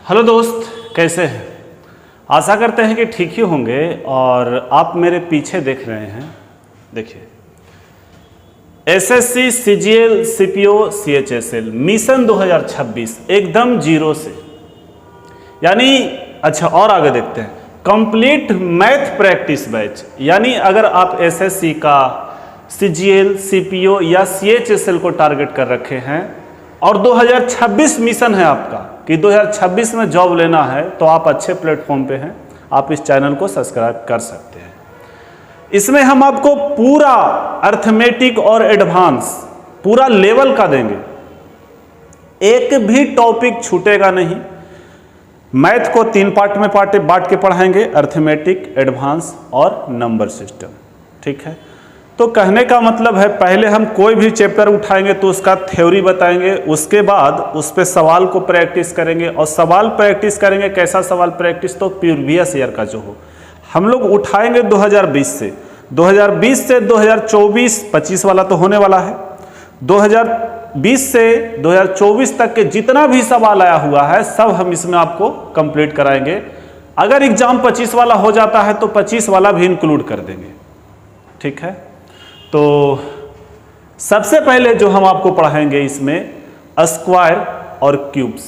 Hello दोस्त, कैसे हैं? आशा करते हैं कि ठीक ही होंगे। और आप मेरे पीछे देख रहे हैं, देखिए SSC CGL CPO CHSL mission 2026 एकदम जीरो से, यानी अच्छा और आगे देखते हैं कंप्लीट मैथ प्रैक्टिस बैच। यानी अगर आप एसएससी का सीजीएल सीपीओ या सीएचएसएल को टारगेट कर रखे हैं और 2026 मिशन है आपका कि 2026 में जॉब लेना है, तो आप अच्छे प्लेटफॉर्म पे हैं। आप इस चैनल को सब्सक्राइब कर सकते हैं। इसमें हम आपको पूरा अर्थमेटिक और एडवांस पूरा लेवल का देंगे, एक भी टॉपिक छूटेगा नहीं। मैथ को 3 पार्ट में बांट के पढ़ाएंगे, अर्थमेटिक, एडवांस और नंबर सिस्टम। ठीक है, तो कहने का मतलब है पहले हम कोई भी चैप्टर उठाएंगे तो उसका थ्योरी बताएंगे, उसके बाद उस पर सवाल को प्रैक्टिस करेंगे। और सवाल प्रैक्टिस करेंगे, कैसा सवाल प्रैक्टिस? तो प्रीवियस ईयर का जो हो हम लोग उठाएंगे 2020 से 2024-25 वाला तो होने वाला है। 2020 से 2024 तक के जितना भी सवाल आया हुआ है सब हम इसमें आपको कंप्लीट कराएंगे। अगर एग्जाम 25 वाला हो जाता है तो 25 वाला भी इंक्लूड कर देंगे। ठीक है, तो सबसे पहले जो हम आपको पढ़ाएंगे इसमें स्क्वायर और क्यूब्स,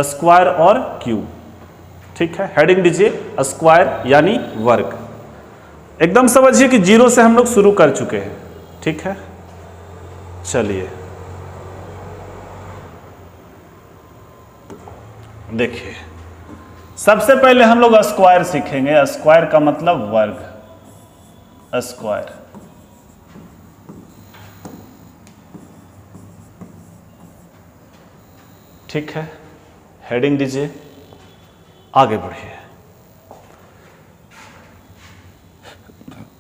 स्क्वायर और क्यूब। ठीक है, हेडिंग दीजिए स्क्वायर यानी वर्ग। एकदम समझिए कि जीरो से हम लोग शुरू कर चुके हैं। ठीक है, चलिए देखिए, सबसे पहले हम लोग स्क्वायर सीखेंगे। स्क्वायर का मतलब वर्ग, स्क्वायर। ठीक है, हेडिंग दीजिए, आगे बढ़िए।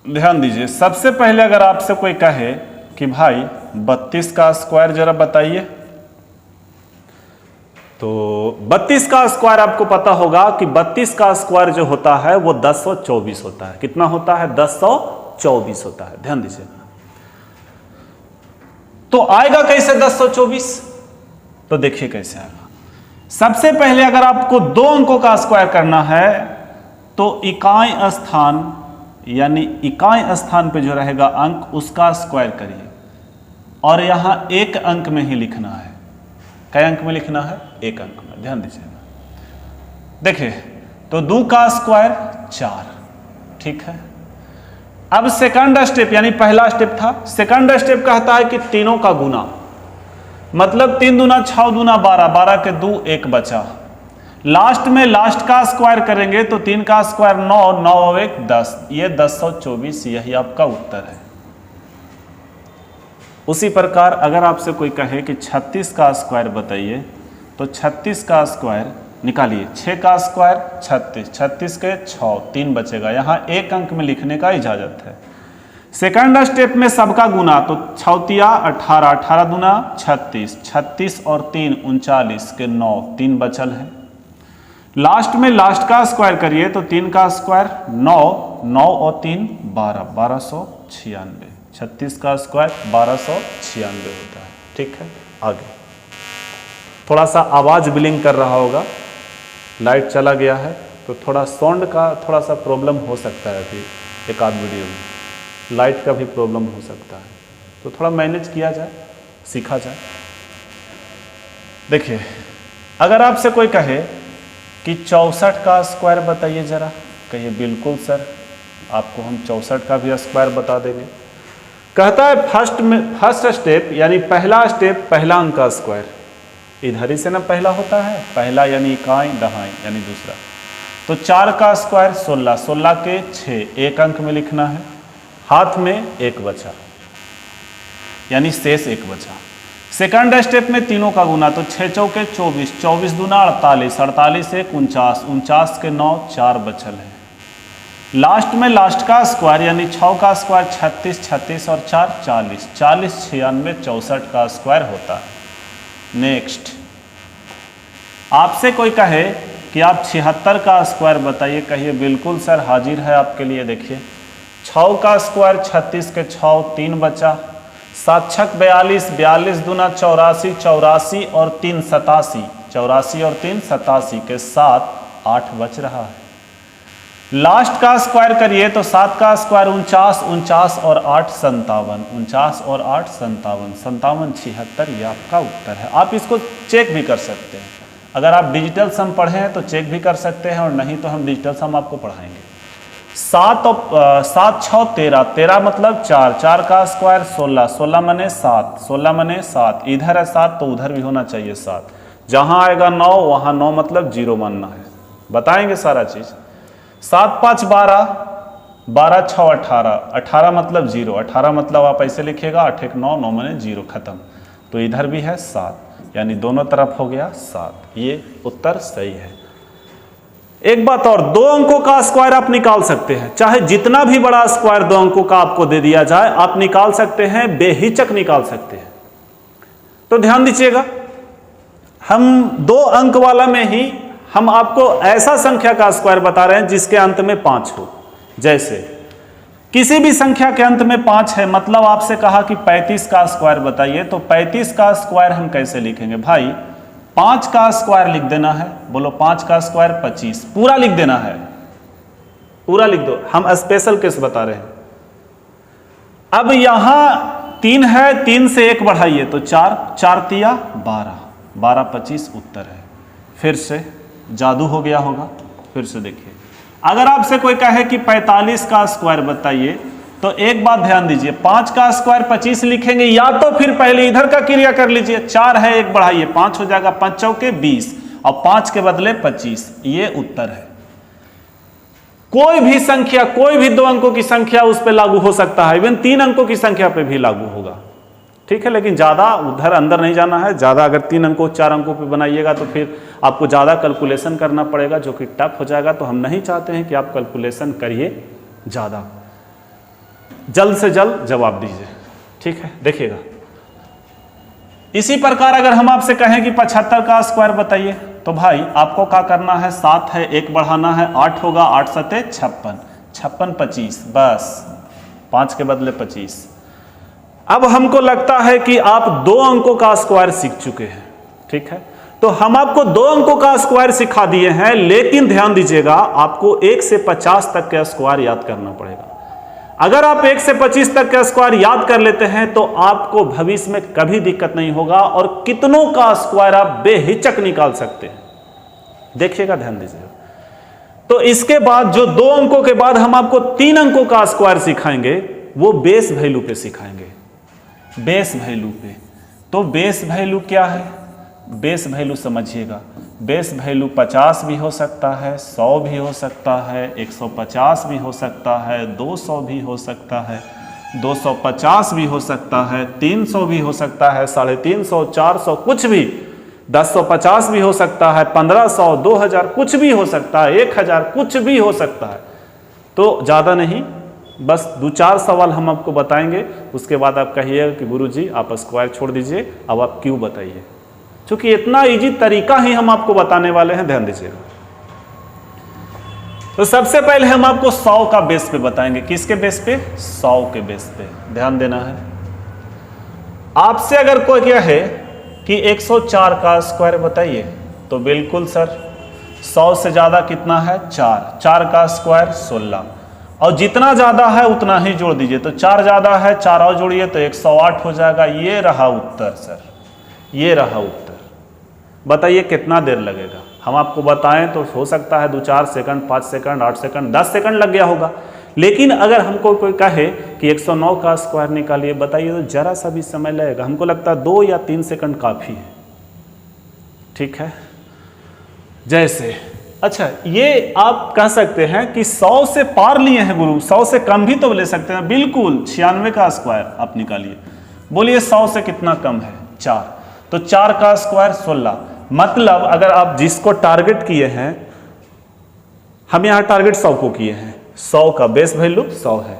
ध्यान दीजिए, सबसे पहले अगर आपसे कोई कहे कि भाई 32 का स्क्वायर जरा बताइए, तो 32 का स्क्वायर आपको पता होगा कि 32 का स्क्वायर जो होता है वो 1024 होता है। कितना होता है? 1024 होता है। ध्यान दीजिए, तो आएगा कैसे 1024? तो देखिए कैसे आएगा। सबसे पहले अगर आपको 2 अंकों का स्क्वायर करना है तो इकाई स्थान, यानी इकाई स्थान पे जो रहेगा अंक उसका स्क्वायर करिए, और यहां एक अंक में ही लिखना है। कई अंक में लिखना है? एक अंक में। ध्यान दीजिएगा, देखिए तो 2 का स्क्वायर 4। ठीक है, अब सेकंड स्टेप, यानी पहला स्टेप था, सेकंड स्टेप कहता है कि तीनों का गुना, मतलब 3 दूना 6 दूना 12, 12 के 2 1 बचा। लास्ट में लास्ट का स्क्वायर करेंगे तो 3 का स्क्वायर 9, 9 और 1 10, ये 1024, यही आपका उत्तर है। उसी प्रकार अगर आपसे कोई कहे कि 36 का स्क्वायर बताइए, तो 36 का स्क्वायर निकालिए। 6 का स्क्वायर 36, 36 के 6, 3 बचेगा। यहाँ एक अंक में लिखने का इजाजत है। सेकंड स्टेप में सबका गुना, तो 6 18, 18 दूना 36, 36 और 3 39 के 9, 3 बचल है। लास्ट में लास्ट का स्क्वायर करिए तो 3 का स्क्वायर 9, 9 और 3 12, 1296। 36 का स्क्वायर 1296 होता है। ठीक है, आगे थोड़ा सा आवाज ब्लिंक कर रहा होगा, लाइट चला गया है तो थोड़ा साउंड का थोड़ा सा प्रॉब्लम हो सकता है। अभी एक आध वीडियो में लाइट का भी प्रॉब्लम हो सकता है, तो थोड़ा मैनेज किया जाए, सीखा जाए। देखिए, अगर आपसे कोई कहे कि 64 का स्क्वायर बताइए जरा, कहिए बिल्कुल सर, आपको हम 64 का भी स्क्वायर बता देंगे। कहता है फर्स्ट स्टेप, यानी पहला स्टेप, पहला अंक का स्क्वायर। इधर ही से ना पहला होता है, पहला यानी इकाई, दहाई यानी दूसरा। तो 4 का स्क्वायर 16, 16 के 6, एक अंक में लिखना है। हाथ में 1 बचा, यानी शेष 1 बचा। सेकंड स्टेप में तीनों का गुना, तो 6 चौके 24, 24 दूना 48, 48 1 49, 49 के 9, 4 बचल है। लास्ट में लास्ट का स्क्वायर, यानी 6 का स्क्वायर 36, 36 और 4 40, 40 96 64 का स्क्वायर होता है। नेक्स्ट, आपसे कोई कहे कि आप 76 का स्क्वायर बताइए, कहिए बिल्कुल सर, हाजिर है आपके लिए। देखिए 6 का स्क्वायर 36 के 6, 3 बचा। 7 छक 42, 42 दूना 84, 84 और 3 87, 84 और 3 87 के 7 8 बच रहा है। लास्ट का स्क्वायर करिए तो 7 का स्क्वायर 49, 49 और 8 57, 49 और 8 57, 57 76, ये आपका उत्तर है। आप इसको चेक भी कर सकते हैं, अगर आप डिजिटल सम पढ़े हैं तो चेक भी कर सकते हैं, और नहीं तो हम डिजिटल सम आपको पढ़ाएंगे। 7 6 13, 13 मतलब 4, 4 का स्क्वायर 16, 16 मने 7, 16 मने 7, इधर है 7 तो उधर भी होना चाहिए 7, जहां आएगा 9 वहां 9 मतलब 0 मानना है, बताएंगे सारा चीज। 7 5 12, 12 6 18, 18 मतलब 0, 18 मतलब आप ऐसे लिखिएगा 8 1 9, 9 मने 0, खत्म। तो इधर भी है 7, यानी दोनों तरफ हो गया 7, ये उत्तर सही है। एक बात और, 2 अंकों का स्क्वायर आप निकाल सकते हैं, चाहे जितना भी बड़ा स्क्वायर 2 अंकों का आपको दे दिया जाए आप निकाल सकते हैं, बेहिचक निकाल सकते हैं। तो ध्यान दीजिएगा, हम 2 अंक वाला में ही हम आपको ऐसा संख्या का स्क्वायर बता रहे हैं जिसके अंत में 5 हो। जैसे किसी भी संख्या के अंत में 5 है, मतलब आपसे कहा कि 35 का स्क्वायर बताइए, तो 35 का स्क्वायर हम कैसे लिखेंगे भाई? 5 का स्क्वायर लिख देना है, बोलो 5 का स्क्वायर 25, पूरा लिख देना है, पूरा लिख दो, हम स्पेशल केस बता रहे हैं। अब यहां 3 है, 3 से 1 बढ़ाइए तो 4, 4 तिया 12, 12 25 उत्तर है। फिर से जादू हो गया होगा, फिर से देखिए, अगर आपसे कोई कहे कि 45 का स्क्वायर बताइए, तो एक बात ध्यान दीजिए, 5 का स्क्वायर 25 लिखेंगे, या तो फिर पहले इधर का क्रिया कर लीजिए, 4 है 1 बढ़ाइए 5 हो जाएगा, 5 चौके 20 और 5 के बदले 25, ये उत्तर है। कोई भी संख्या, कोई भी 2 अंकों की संख्या उस पर लागू हो सकता है, इवन 3 अंकों की संख्या पे भी लागू होगा, ठीक है। लेकिन ज़्यादा उधर अंदर नहीं जाना है, ज़्यादा अगर 3 अंकों 4 अंकों पे बनाइएगा तो फिर आपको ज़्यादा कैलकुलेशन करना पड़ेगा, जो कि टफ हो जाएगा। तो हम नहीं चाहते हैं कि आप कैलकुलेशन करिए ज़्यादा, जल्द से जल्द जवाब दीजिए, ठीक है। देखिएगा, इसी प्रकार अगर हम आपसे कहें कि 75 का स्क्वायर बताइए, तो भाई आपको क्या करना है, 7 है 1 बढ़ाना है, 8 होगा, 8 सते 56, 56 25, बस 5 के बदले 25। अब हमको लगता है कि आप 2 अंकों का स्क्वायर सीख चुके हैं, ठीक है, तो हम आपको 2 अंकों का स्क्वायर सिखा दिए हैं, लेकिन ध्यान दीजिएगा आपको 1 से 50 तक का स्क्वायर याद करना पड़ेगा। अगर आप 1 से 25 तक का स्क्वायर याद कर लेते हैं तो आपको भविष्य में कभी दिक्कत नहीं होगा, और कितनों का स्क्वायर आप बेहिचक निकाल सकते हैं। देखिएगा, ध्यान दीजिएगा। तो इसके बाद जो 2 अंकों के बाद हम आपको 3 अंकों का स्क्वायर सिखाएंगे, वो बेस वैल्यू पे सिखाएंगे, बेस वैल्यू पे। तो बेस वैल्यू क्या है? बेस वैल्यू समझिएगा, बेस वैल्यू 50 भी हो सकता है, 100 भी हो सकता है, 150 भी हो सकता है, 200 भी हो सकता है, 250 भी हो सकता है, 300 भी हो सकता है, 350, 400, कुछ भी, 1050 भी हो सकता है, 1500, 2000, कुछ भी हो सकता है, 1000, कुछ भी हो सकता है। तो ज़्यादा नहीं, बस 2-4 सवाल हम आपको बताएंगे, उसके बाद आप कहिएगा कि गुरुजी आप स्क्वायर छोड़ दीजिए, अब आप क्यों बताइए, क्योंकि इतना इजी तरीका ही हम आपको बताने वाले हैं, ध्यान दीजिएगा। तो सबसे पहले हम आपको 100 का बेस पे बताएंगे। किसके बेस पे? 100 के बेस पे, ध्यान देना है। आपसे अगर कोई क्या है कि 104 का स्क्वायर बताइए, तो बिल्कुल सर 100 से ज्यादा कितना है? 4, 4 का स्क्वायर 16, और जितना ज्यादा है उतना ही जोड़ दीजिए, तो 4 ज्यादा है, 4 और जोड़िए तो 108 हो जाएगा। ये रहा उत्तर सर, ये रहा उत्तर। बताइए कितना देर लगेगा? हम आपको बताएं तो हो सकता है 2-4 सेकंड, 5 सेकंड, 8 सेकंड, 10 सेकंड लग गया होगा, लेकिन अगर हमको कोई कहे कि 109 का स्क्वायर निकालिए, बताइए, तो जरा सा भी समय लगेगा। हमको लगता है 2 या 3 सेकंड काफी है, ठीक है। जैसे अच्छा, ये आप कह सकते हैं कि 100 से पार लिए हैं गुरु, 100 से कम भी तो ले सकते हैं। बिल्कुल 96 का स्क्वायर आप निकालिए, बोलिए 100 से कितना कम है? 4, तो 4 का स्क्वायर 16। मतलब अगर आप जिसको टारगेट किए हैं, हम यहां टारगेट 100 को किए हैं, 100 का बेस वैल्यू 100 है,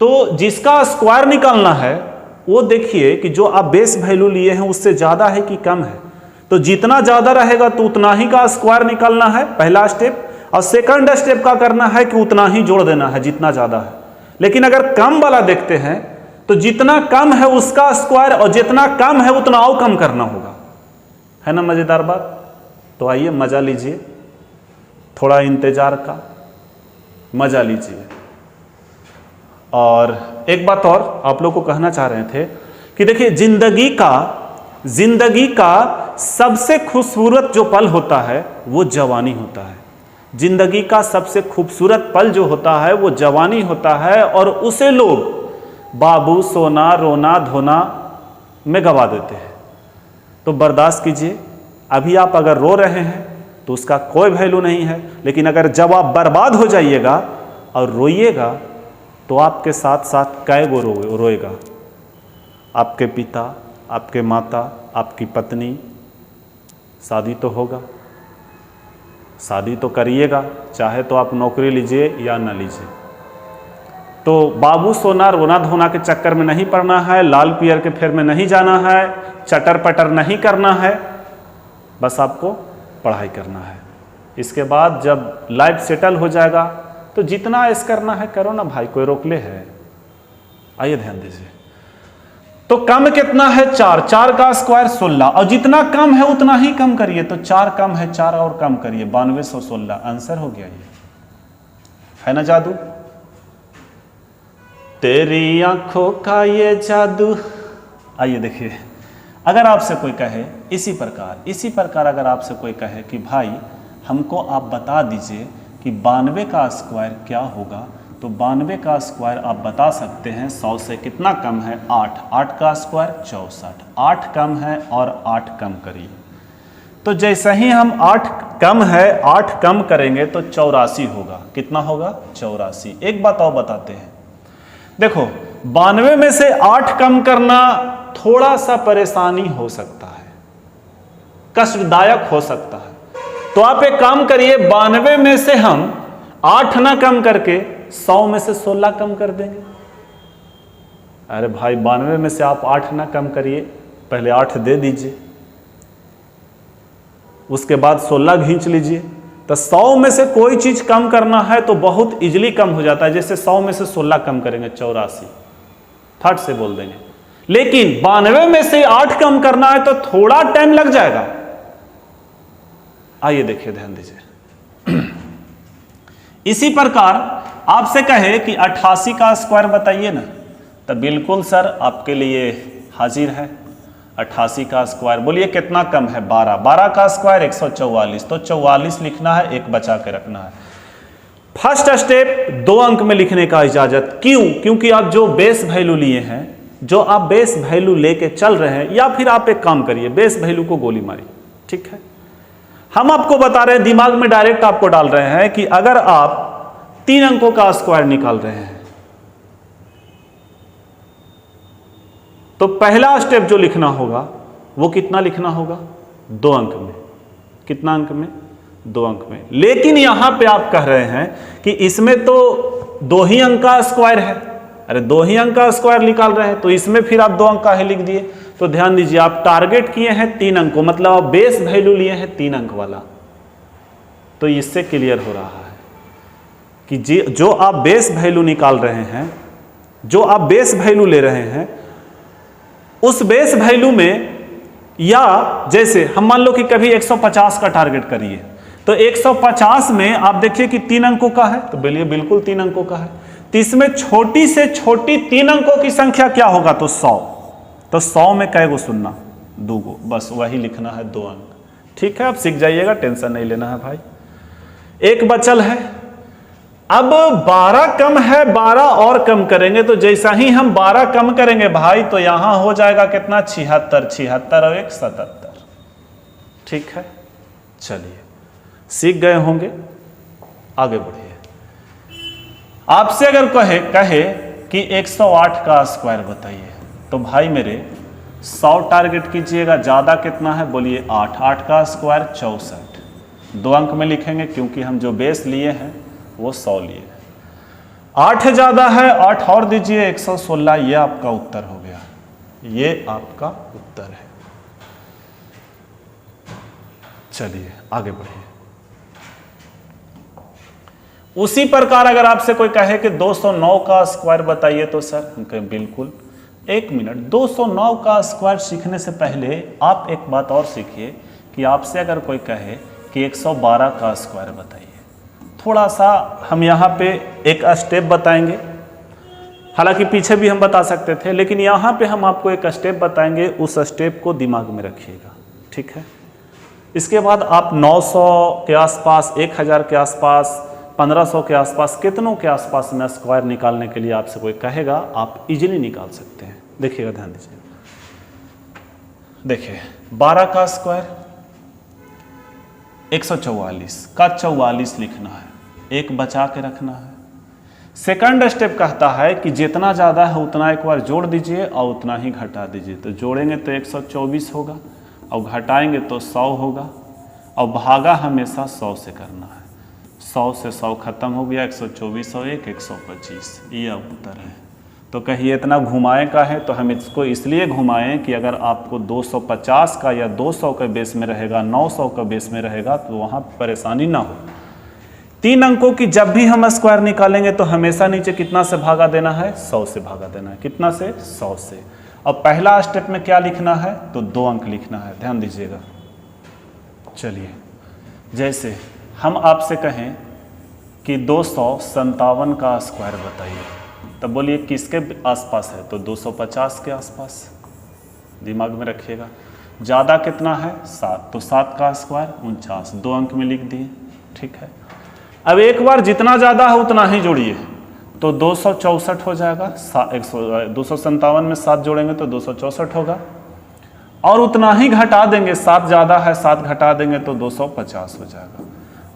तो जिसका स्क्वायर निकालना है वो देखिए कि जो आप बेस वैल्यू लिए हैं उससे ज्यादा है कि कम है। तो जितना ज्यादा रहेगा तो उतना ही का स्क्वायर निकालना है, पहला स्टेप। और सेकंड स्टेप का करना है कि उतना ही जोड़ देना है जितना ज्यादा है। लेकिन अगर कम वाला देखते हैं तो जितना कम है उसका स्क्वायर, और जितना कम है उतना और कम करना होगा, है ना मजेदार बात? तो आइए मज़ा लीजिए, थोड़ा इंतज़ार का मज़ा लीजिए। और एक बात और आप लोग को कहना चाह रहे थे कि देखिए, जिंदगी का सबसे खूबसूरत जो पल होता है वो जवानी होता है। जिंदगी का सबसे खूबसूरत पल जो होता है वो जवानी होता है, और उसे लोग बाबू सोना रोना धोना में गवा देते हैं। तो बर्दाश्त कीजिए, अभी आप अगर रो रहे हैं तो उसका कोई वैल्यू नहीं है, लेकिन अगर जब आप बर्बाद हो जाइएगा और रोइएगा तो आपके साथ साथ कै गो रोएगा? आपके पिता, आपके माता, आपकी पत्नी। शादी तो होगा, शादी तो करिएगा, चाहे तो आप नौकरी लीजिए या ना लीजिए। तो बाबू सोना रोना धोना के चक्कर में नहीं पड़ना है, लाल पियर के फेर में नहीं जाना है, चटर पटर नहीं करना है, बस आपको पढ़ाई करना है। इसके बाद जब लाइफ सेटल हो जाएगा तो जितना ऐश करना है करो ना भाई, कोई रोकले है? आइए ध्यान दीजिए। तो कम कितना है? 4, 4 का स्क्वायर 16, और जितना कम है उतना ही कम करिए। तो 4 कम है, 4 और कम करिए, 9216 आंसर हो गया। ये है ना जादू? तेरी आंखों का ये जादू। आइए देखिए, अगर आपसे कोई कहे इसी प्रकार अगर आपसे कोई कहे कि भाई हमको आप बता दीजिए कि 92 का स्क्वायर क्या होगा, तो 92 का स्क्वायर आप बता सकते हैं 100 से कितना कम है? 8, 8 का स्क्वायर 64, 8 कम है और 8 कम करिए। तो जैसे ही हम 8 कम है 8 कम करेंगे तो 84 होगा। कितना होगा? 84। एक बात और बताते हैं, देखो 92 में से 8 कम करना थोड़ा सा परेशानी हो सकता है, कष्टदायक हो सकता है। तो आप एक काम करिए, 92 में से हम 8 ना कम करके 100 में से 16 कम कर देंगे। अरे भाई 92 में से आप 8 ना कम करिए, पहले 8 दे दीजिए, उसके बाद 16 खींच लीजिए। तो 100 में से कोई चीज कम करना है तो बहुत इजीली कम हो जाता है। जैसे 100 में से 16 कम करेंगे 84, फट से बोल देंगे। लेकिन 92 में से 8 कम करना है तो थोड़ा टाइम लग जाएगा। आइए देखिए, ध्यान दीजिए। इसी प्रकार आपसे कहे कि 88 का स्क्वायर बताइए ना, तो बिल्कुल सर आपके लिए हाजिर है। 88 का स्क्वायर बोलिए कितना कम है? 12, 12 का स्क्वायर 144, तो 44 लिखना है, एक बचा के रखना है। फर्स्ट स्टेप 2 अंक में लिखने का इजाजत। क्यों? क्योंकि आप जो बेस वैल्यू लिए हैं, जो आप बेस वैल्यू लेके चल रहे हैं, या फिर आप एक काम करिए, बेस वैल्यू को गोली मारिए। ठीक है, हम आपको बता रहे हैं, दिमाग में डायरेक्ट आपको डाल रहे हैं कि अगर आप 3 अंकों का स्क्वायर निकाल रहे हैं तो पहला स्टेप जो लिखना होगा वो कितना लिखना होगा? 2 अंक में। कितना अंक में? 2 अंक में। लेकिन यहां पे आप कह रहे हैं कि इसमें तो 2 ही अंक का स्क्वायर है। अरे 2 ही अंक का स्क्वायर निकाल रहे हैं तो इसमें फिर आप 2 अंक का ही लिख दिए। तो ध्यान दीजिए, आप टारगेट किए हैं 3 अंक को, मतलब आप बेस वैल्यू लिए हैं 3 अंक वाला। तो इससे क्लियर हो रहा है कि जो आप बेस वैल्यू निकाल रहे हैं, जो आप बेस वैल्यू ले रहे हैं, उस बेस वैल्यू में, या जैसे हम मान लो कि कभी 150 का टारगेट करिए, तो 150 में आप देखिए कि 3 अंकों का है, तो बोलिए बिल्कुल 3 अंकों का है। तो इसमें छोटी से छोटी 3 अंकों की संख्या क्या होगा? तो 100। तो 100 में कै गो सुनना? 2 गो, बस वही लिखना है, 2 अंक। ठीक है, आप सीख जाइएगा, टेंशन नहीं लेना है भाई। एक बचल है, अब 12 कम है, 12 और कम करेंगे। तो जैसा ही हम 12 कम करेंगे भाई, तो यहां हो जाएगा कितना? 76, 76 और 1 77। ठीक है, चलिए सीख गए होंगे, आगे बढ़िए। आपसे अगर कहे कि 108 का स्क्वायर बताइए, तो भाई मेरे 100 टारगेट कीजिएगा, ज्यादा कितना है? बोलिए 8, 8 का स्क्वायर 64। 2 अंक में लिखेंगे क्योंकि हम जो बेस लिए हैं वो 100 लिए। 8 ज्यादा है, 8 और दीजिए 116। ये आपका उत्तर हो गया, ये आपका उत्तर है। चलिए आगे बढ़िए। उसी प्रकार अगर आपसे कोई कहे कि 209 का स्क्वायर बताइए, तो सर हम कहें बिल्कुल। 1 मिनट, 209 का स्क्वायर सीखने से पहले आप एक बात और सीखिए कि आपसे अगर कोई कहे कि 112 का स्क्वायर बताइए। थोड़ा सा हम यहाँ पे एक स्टेप बताएंगे, हालांकि पीछे भी हम बता सकते थे, लेकिन यहाँ पे हम आपको एक स्टेप बताएंगे, उस स्टेप को दिमाग में रखिएगा, ठीक है। इसके बाद आप 900 के आसपास, 1000 के आसपास, 1500 के आसपास, कितनों के आसपास में स्क्वायर निकालने के लिए आपसे कोई कहेगा, आप इजीली निकाल सकते हैं। देखिएगा, ध्यान दीजिए। देखिए 12 का स्क्वायर 144 का 44 लिखना है, एक बचा के रखना है। सेकंड स्टेप कहता है कि जितना ज़्यादा है उतना एक बार जोड़ दीजिए और उतना ही घटा दीजिए। तो जोड़ेंगे तो 124 होगा और घटाएंगे तो 100 होगा, और भागा हमेशा 100 से करना है। 100 से 100 खत्म हो गया, 124 और 125, ये उत्तर है। तो कहिए इतना घुमाएं का है, तो हम इसको इसलिए घुमाएं कि अगर आपको 250 का या 200 के बेस में रहेगा, 900 का बेस में रहेगा, तो वहाँ परेशानी ना हो। 3 अंकों की जब भी हम स्क्वायर निकालेंगे तो हमेशा नीचे कितना से भागा देना है, 100 से भागा देना है। कितना से, 100 से। अब पहला स्टेप में क्या लिखना है, तो 2 अंक लिखना है, ध्यान दीजिएगा। चलिए, जैसे हम आपसे कहें कि 257 का स्क्वायर बताइए, तब बोलिए किसके आसपास है, तो 250 के आसपास। दिमाग में रखिएगा। ज़्यादा कितना है, 7, तो 7 का स्क्वायर 49, 2 अंक में लिख दिए, ठीक है। अब एक बार जितना ज़्यादा है उतना ही जोड़िए, तो 264 हो जाएगा। 257 में 7 जोड़ेंगे तो 264 होगा, और उतना ही घटा देंगे, 7 ज़्यादा है, 7 घटा देंगे तो 250 हो जाएगा।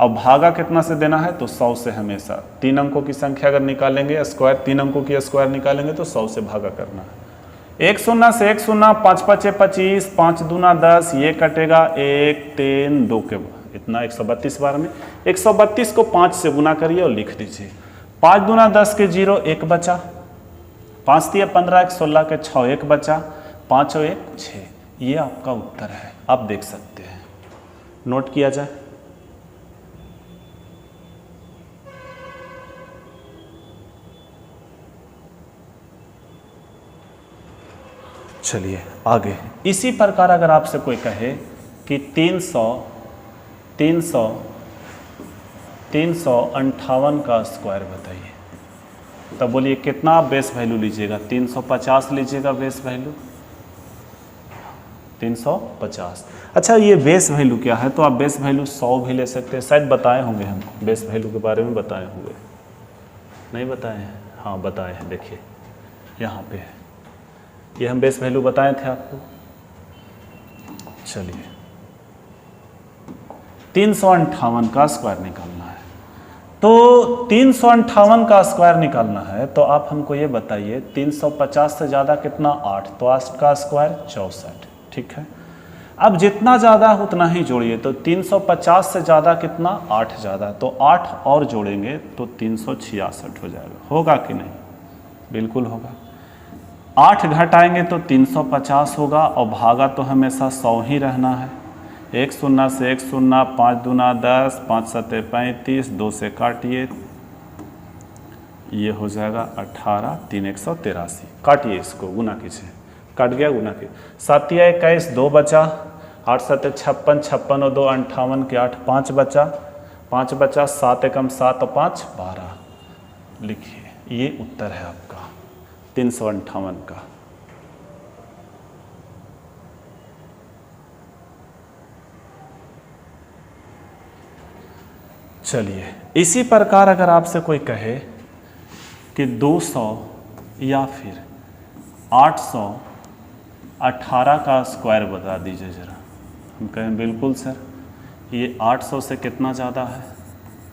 अब भागा कितना से देना है, तो 100 से। हमेशा 3 अंकों की संख्या अगर निकालेंगे स्क्वायर, 3 अंकों की स्क्वायर निकालेंगे तो 100 से भागा करना है। 1 शून्य से 1 शून्य, 5 5 25, 5 दूना 10, ये कटेगा 1 3 2 के इतना 132 बार में। 132 को 5 से गुना करिए और लिख दीजिए। 5 दूना 10 के 0, 1 बचा। 5 दिया 15, 1 16 के 6, 1 बचा। 5 और 1 6, ये आपका उत्तर है। आप देख सकते हैं, नोट किया जाए। चलिए आगे। इसी प्रकार अगर आपसे कोई कहे कि 358 का स्क्वायर बताइए, तब बोलिए कितना आप बेस वैल्यू लीजिएगा, 350 लीजिएगा बेस वैल्यू, 350। अच्छा, ये बेस वैल्यू क्या है, तो आप बेस वैल्यू 100 भी ले सकते हैं। शायद बताए होंगे हम बेस वैल्यू के बारे में, बताए होंगे, नहीं बताए हैं? हाँ बताए हैं, देखिए यहाँ पे है, ये हम बेस वैल्यू बताए थे आपको। चलिए 358 का स्क्वायर निकालना है, तो 358 का स्क्वायर निकालना है, तो आप हमको ये बताइए 350 से ज़्यादा कितना, 8, तो 8 का स्क्वायर 64, ठीक है। अब जितना ज़्यादा है उतना ही जोड़िए, तो 350 से ज़्यादा कितना, 8 ज़्यादा, तो 8 और जोड़ेंगे तो 366 हो जाएगा। होगा कि नहीं? बिल्कुल होगा। 8 घटाएंगे तो 350 होगा, और भागा तो हमेशा 100 ही रहना है। 1 शून्य से 1 शून्य, 5 दूना 10, 5 सते 35, 2 से काटिए, ये हो जाएगा 18, 3 183। काटिए, इसको गुना कीजिए, कट गया, गुना कीजिए। 7 या 21, 2 बचा। 8 सते 56, 56 और 2 58 के 8, 5 बचा, 5 बचा। 7 एकम 7 और 5 12। लिखिए, ये उत्तर है आपका 358 का। चलिए, इसी प्रकार अगर आपसे कोई कहे कि 200 या फिर 818 का स्क्वायर बता दीजिए ज़रा, हम कहें बिल्कुल सर, ये 800 से कितना ज़्यादा है,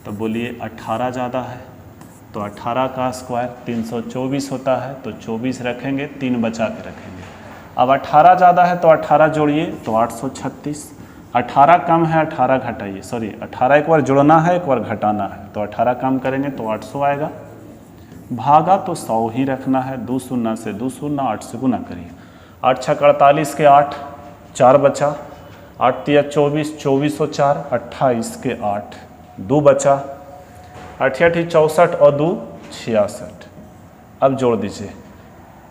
तो बोलिए 18 ज़्यादा है, तो 18 का स्क्वायर 324 होता है, तो 24 रखेंगे, 3 बचा के रखेंगे। अब 18 ज़्यादा है तो 18 जोड़िए, तो 836। 18 कम है, 18 घटाइए, सॉरी 18 एक बार जोड़ना है, एक बार घटाना है, तो 18 कम करेंगे तो 800 आएगा। भागा तो 100 ही रखना है। 2 शून्य से 2 शून्य, 8 से गुना करिए। 8 6 48 के 8, 4 बचा। 8 3 24, 24 और 4 28 के 8, 2 बचा। 8 8 64 और 2 66। अब जोड़ दीजिए,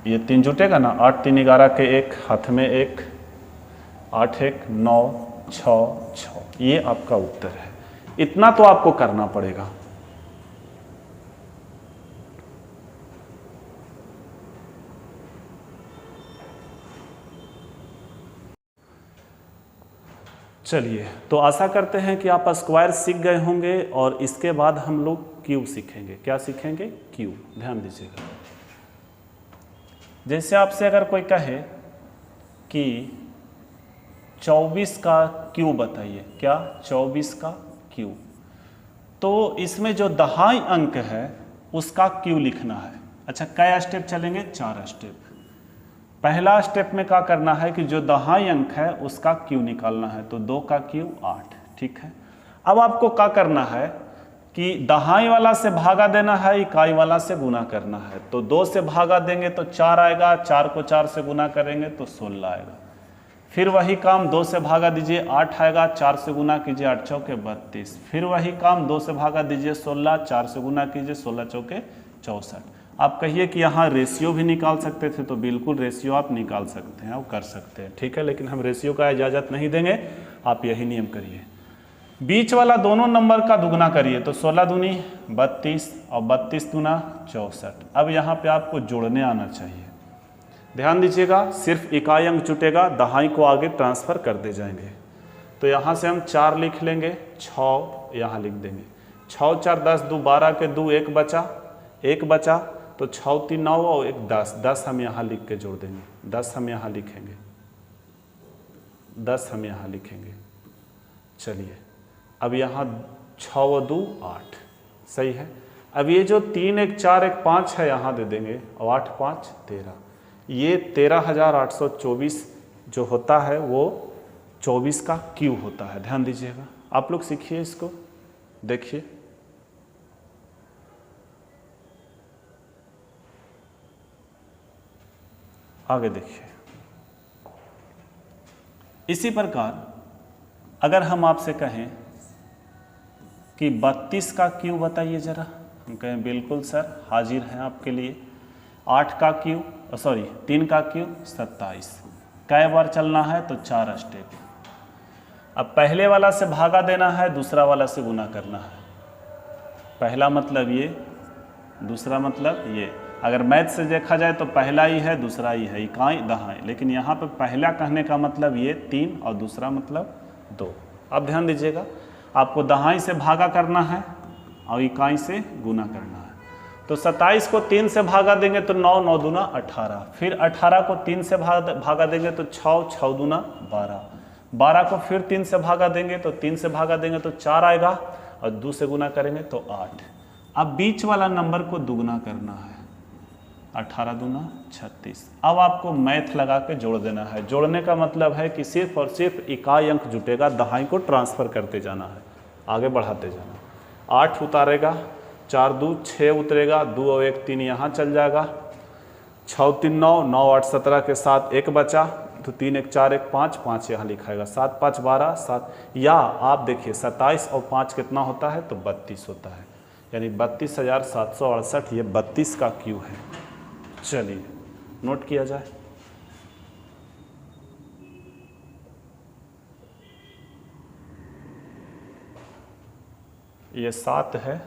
ये 3 जुटेगा ना, 8 3 11 के 1, हाथ में 1, 8 1 9 6 6, ये आपका उत्तर है। इतना तो आपको करना पड़ेगा। चलिए, तो आशा करते हैं कि आप स्क्वायर सीख गए होंगे और इसके बाद हम लोग क्यूब सीखेंगे। क्या सीखेंगे? क्यूब। ध्यान दीजिएगा, जैसे आपसे अगर कोई कहे कि 24 का क्यूब बताइए, क्या 24 का क्यूब, तो इसमें जो दहाई अंक है उसका क्यू लिखना है। अच्छा, क्या स्टेप चलेंगे? 4 स्टेप। पहला स्टेप में क्या करना है कि जो दहाई अंक है उसका क्यू निकालना है, तो 2 का क्यू 8। ठीक है, अब आपको क्या करना है कि दहाई वाला से भागा देना है, इकाई वाला से गुना करना है। तो 2 से भागा देंगे तो 4 आएगा, 4 को 4 से गुना करेंगे तो 16 आएगा। फिर वही काम 2 से भागा दीजिए, 8 आएगा, 4 से गुना कीजिए, 8 चौके 32। फिर वही काम 2 से भागा दीजिए 16, 4 से गुना कीजिए, 16 चौके 64। आप कहिए कि यहाँ रेशियो भी निकाल सकते थे, तो बिल्कुल रेशियो आप निकाल सकते हैं और कर सकते हैं। ठीक है, लेकिन हम रेशियो का इजाज़त नहीं देंगे, आप यही नियम करिए। बीच वाला दोनों नंबर का दुगना करिए, तो 16 दूनी 32 और 32 दूना 64। अब यहाँ पे आपको जोड़ने आना चाहिए। ध्यान दीजिएगा, सिर्फ इकाई अंक जुटेगा, दहाई को आगे ट्रांसफर कर दे जाएंगे। तो यहाँ से हम 4 लिख लेंगे, 6 यहाँ लिख देंगे। 6 4 10, 2 12 के 2, 1 बचा, तो 6 3 9 और 1 10। 10 हम यहाँ लिख के जोड़ देंगे, 10 हम यहाँ लिखेंगे, 10 हम यहाँ लिखेंगे। चलिए, अब यहाँ 6 और 2 8, सही है। अब ये जो 3 1 4 1 5 है यहाँ दे देंगे, और 8 5 13। ये 13,824 जो होता है वो 24 का क्यूब होता है। ध्यान दीजिएगा, आप लोग सीखिए इसको, देखिए। आगे देखिए, इसी प्रकार अगर हम आपसे कहें कि 32 का क्यूब बताइए जरा, हम कहें बिल्कुल सर, हाजिर हैं आपके लिए। 8 का क्यूब, 3 का क्यूब 27। कै बार चलना है? तो 4 स्टेप। अब पहले वाला से भागा देना है, दूसरा वाला से गुना करना है। पहला मतलब ये, दूसरा मतलब ये। अगर मैथ से देखा जाए तो पहला ही है, दूसरा ही है, इकाई दहाई, लेकिन यहाँ पे पहला कहने का मतलब ये 3 और दूसरा मतलब 2। अब ध्यान दीजिएगा, आपको दहाई से भागा करना है और इकाई से गुना करना है। तो 27 को 3 से भागा देंगे तो 9 9 दूना 18। फिर 18 को 3 से भागा देंगे तो 6 6 दूना 12। 12 को फिर 3 से भागा देंगे तो 3 से भागा देंगे तो 4 आएगा, और 2 से गुना करेंगे तो 8। अब बीच वाला नंबर को दुगना करना है, 18 दूना 36। अब आपको मैथ लगा के जोड़ देना है। जोड़ने का मतलब है कि सिर्फ और सिर्फ इकाई अंक जुटेगा, दहाई को ट्रांसफर करते जाना है, आगे बढ़ाते जाना। 8 उतारेगा, 4 2 6 उतरेगा, 2 और 1 3 यहाँ चल जाएगा। 6 3 9, 9 8 17 के साथ 1 बचा, तो 3 1 4 1 5, 5 यहाँ लिखाएगा। 7 5 12 7, या आप देखिए 27 और 5 कितना होता है? तो 32 होता है, यानी 32,768 ये 32 का क्यूब है। चलिए नोट किया जाए। ये 7 है,